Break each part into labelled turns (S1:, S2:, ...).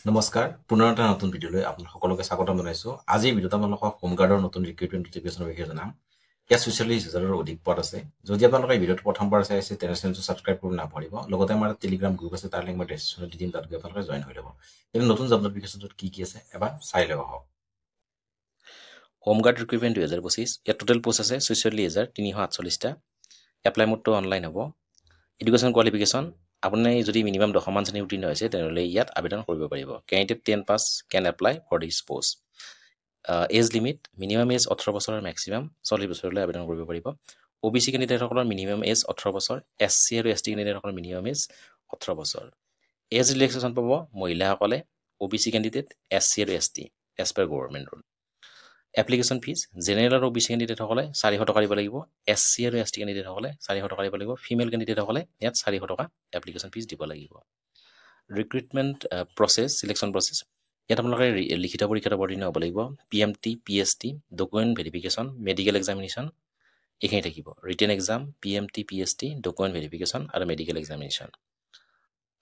S1: নমস্কাৰ পুনৰ এটা নতুন ভিডিঅ'লৈ আপোনালোক সকলোকে স্বাগতম জনাইছোঁ। আজিৰ ভিডিঅ'ত আপোনালোকক হোমগাৰ্ডৰ নতুন ৰিক্ৰুটমেণ্ট নটিফিকেশ্যনৰ বিষয়ে জনাম। ইয়াত ৪৬,০০০ৰো অধিক পদ আছে। যদি আপোনালোকে এই ভিডিঅ'টো প্ৰথমবাৰ চাই আছে তেনে চেনেলটো ছাবস্ক্ৰাইব কৰি নাপাহৰিব। লগতে আমাৰ টেলিগ্ৰাম গ্ৰুপ আছে, তাৰ লিংক মই ডেছক্ৰিপশ্যনত দি দিম, তাত গৈ আপোনালোকে জইন হৈ ল'ব। কিন্তু নতুন জব নটিফিকেশ্যনটোত কি আছে এবাৰ চাই ল'ব আহক।
S2: হোমগাৰ্ড ৰিক্ৰুটমেণ্ট 2025 ইয়াত টোটেল পোষ্ট আছে ৪৬,৩৪৮টা। এপ্লাই মোডটো অনলাইন হ'ব। এডুকেশ্যন কোৱালিফিকেশ্যন আপুনি যদি মিনিমাম 10মান শ্ৰেণী উত্তীৰ্ণ হৈছে তেনেহ'লে ইয়াত আবেদন কৰিব পাৰিব। Candidate 10 pass can apply for this post. Age limit minimum age 18 বছৰ আৰু মেক্সিমাম 40 বছৰলৈ আবেদন কৰিব পাৰিব। OBC কেণ্ডিডেটসকলৰ মিনিমাম এজ 18 বছৰ, SC আৰু ST কেণ্ডিডেটসকলৰ মিনিমাম এজ 18 বছৰ। এজ ৰিলেক্সেশ্যন পাব মহিলাসকলে, OBC কেণ্ডিডেট, SC আৰু ST age per government rule. Application fees general আৰু OBC কেণ্ডিডেটসকলে 400 টকা দিব লাগিব, SC আৰু ST কেণ্ডিডেটসকলে 400 টকা দিব লাগিব, ফিমেল কেণ্ডিডেটসকলে ইয়াত 400 টকা এপ্লিকেশ্যন ফিজ দিব লাগিব। ৰিক্ৰুটমেণ্ট প্ৰচেছ চিলেকশ্যন প্ৰচেছ ইয়াত আপোনালোকে লিখিত পৰীক্ষাত অৱতীৰ্ণ হ'ব লাগিব। PMT PST document verification medical examination এইখিনি থাকিব। Written exam PMT PST document verification আৰু মেডিকেল এক্সামিনেশ্যন।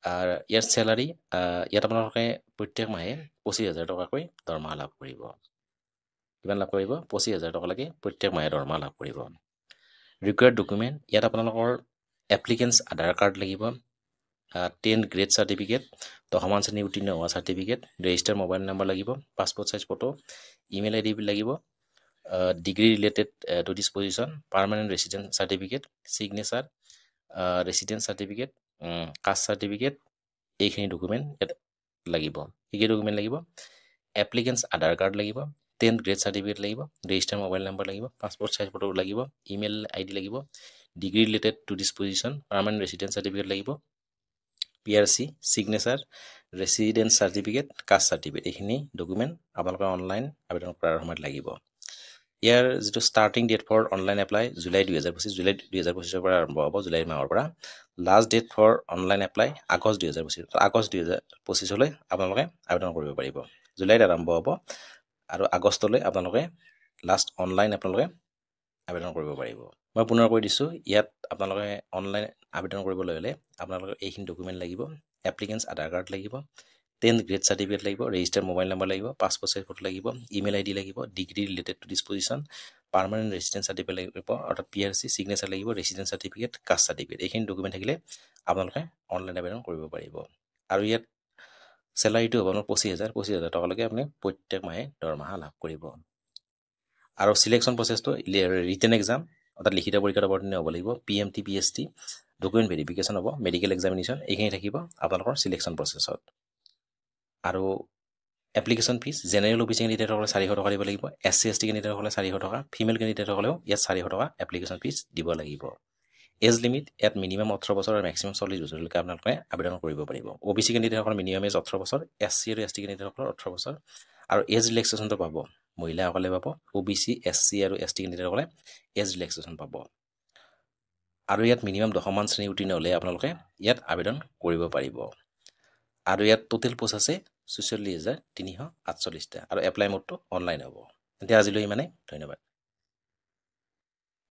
S2: আৰু ইয়াৰ চেলাৰী ইয়াত আপোনালোকে প্ৰত্যেক মাহে 25,000 টকাকৈ দৰমহা লাভ কৰিব। কিমান লাভ কৰিব? 25,000 টকালৈকে প্ৰত্যেক মাহে দৰমহা লাভ কৰিব। ৰিকুৱাৰ্ড ডকুমেণ্ট ইয়াত আপোনালোকৰ এপ্লিকেণ্টছ আধাৰ কাৰ্ড লাগিব, 10th গ্ৰেড চাৰ্টিফিকেট, 10মান শ্ৰেণী উত্তীৰ্ণ হোৱা চাৰ্টিফিকেট, ৰেজিষ্টাৰ মোবাইল নম্বৰ লাগিব, passport size photo, email ID লাগিব, degree related to this position, permanent resident certificate, signature, resident certificate, caste certificate, এইখিনি ডকুমেণ্ট ইয়াত লাগিব। কি কি ডকুমেণ্ট লাগিব? এপ্লিকেণ্টছ আধাৰ কাৰ্ড লাগিব, 10th গ্ৰেড চাৰ্টিফিকেট লাগিব, ৰেজিষ্টাৰ মোবাইল নম্বৰ লাগিব, পাছপৰ্ট চাইজ ফটো লাগিব, ইমেইল ID লাগিব, degree related to this position, permanent resident certificate লাগিব, PRC, signature, resident certificate, caste certificate, এইখিনি ডকুমেণ্ট আপোনালোকে অনলাইন আবেদন কৰাৰ সময়ত লাগিব। ইয়াৰ যিটো starting date for online apply July 2025, July 2025 পৰা আৰম্ভ হ'ব, জুলাই মাহৰ পৰা। Last date for online apply August 2025, August 2025লৈ আপোনালোকে আবেদন কৰিব পাৰিব। জুলাইত আৰম্ভ হ'ব আৰু আগষ্টলৈ আপোনালোকে লাষ্ট অনলাইন আপোনালোকে আবেদন কৰিব পাৰিব। মই পুনৰ কৈ দিছোঁ, ইয়াত আপোনালোকে অনলাইন আবেদন কৰিবলৈ হ'লে আপোনালোকৰ এইখিনি ডকুমেণ্ট লাগিব। এপ্লিকেণ্টছ আধাৰ কাৰ্ড লাগিব, 10th গ্ৰেড চাৰ্টিফিকেট লাগিব, ৰেজিষ্টাৰ মোবাইল নম্বৰ লাগিব, পাছপৰ্ট চাইজ ফটো লাগিব, ইমেইল ID লাগিব, degree related to this position, permanent resident certificate লাগিব, অৰ্থাৎ PRC, ছিগনেচাৰ লাগিব, ৰেচিডেণ্ট চাৰ্টিফিকেট, কাষ্ট চাৰ্টিফিকেট, এইখিনি ডকুমেণ্ট থাকিলে আপোনালোকে অনলাইন আবেদন কৰিব পাৰিব। আৰু ইয়াত চেলাৰীটো হ'ব আপোনাৰ 25,000 টকালৈকে আপুনি প্ৰত্যেক মাহে দৰমহা লাভ কৰিব। আৰু চিলেকশ্যন প্ৰচেছটো ৰিটেন এক্সাম অৰ্থাৎ লিখিত পৰীক্ষাত অৱতীৰ্ণ হ'ব লাগিব, PMT PST ডকুমেণ্ট ভেৰিফিকেশ্যন হ'ব, মেডিকেল এক্সামিনেশ্যন, এইখিনি থাকিব আপোনালোকৰ চিলেকশ্যন প্ৰচেছত। আৰু এপ্লিকেশ্যন ফিজ জেনেৰেল OBC কেণ্ডিডেটসকলে 400 টকা দিব লাগিব, SC ST কেণ্ডিডেটসকলে 400 টকা, ফিমেল কেণ্ডিডেটসকলেও ইয়াত 400 টকা এপ্লিকেশ্যন ফিজ দিব লাগিব। এজ লিমিট ইয়াত মিনিমাম 18 বছৰ আৰু মেক্সিমাম 40 বছৰলৈকে আপোনালোকে আবেদন কৰিব পাৰিব। OBC কেণ্ডিডেটসকলৰ মিনিমাম এজ 18 বছৰ, SC আৰু ST কেণ্ডিডেটসকলৰ 18 বছৰ। আৰু এজ ৰিলেক্সেশ্যনটো পাব মহিলাসকলে পাব, OBC SC আৰু ST কেণ্ডিডেটসকলে এজ ৰিলেক্সেশ্যন পাব। আৰু ইয়াত মিনিমাম 10মান শ্ৰেণী উত্তীৰ্ণ হ'লে আপোনালোকে ইয়াত আবেদন কৰিব পাৰিব। আৰু ইয়াত টোটেল পোষ্ট আছে ৪৬,৩৪৮টা আৰু এপ্লাই মোডটো অনলাইন হ'ব। এতিয়া আজিলৈ ইমানেই, ধন্যবাদ।